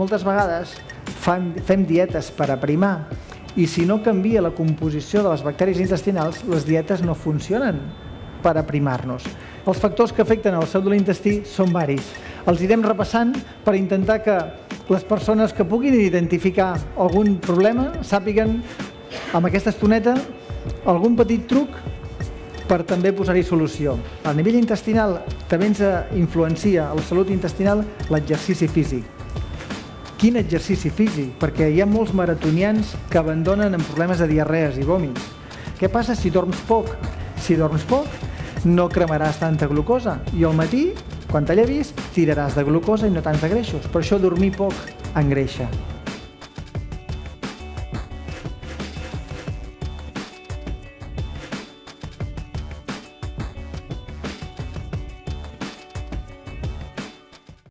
moltes vegades fem dietes per aprimar i si no canvia la composició de les bactèries intestinals, les dietes no funcionen per aprimar-nos. Els factors que afecten a la salut de l'intestí són varis. Els irem repassant per intentar que les persones que puguin identificar algun problema sàpiguen amb aquesta estoneta algun petit truc per també posar-hi solució. A nivell intestinal també ens influencia a la salut intestinal l'exercici físic. Quin exercici físic? Perquè hi ha molts maratonians que abandonen amb problemes de diarrees i vòmits. Què passa si dorms poc? Si dorms poc, no cremaràs tanta glucosa i al matí, quan te llevis, tiraràs de glucosa i no tants de greixos. Per això dormir poc engreixa.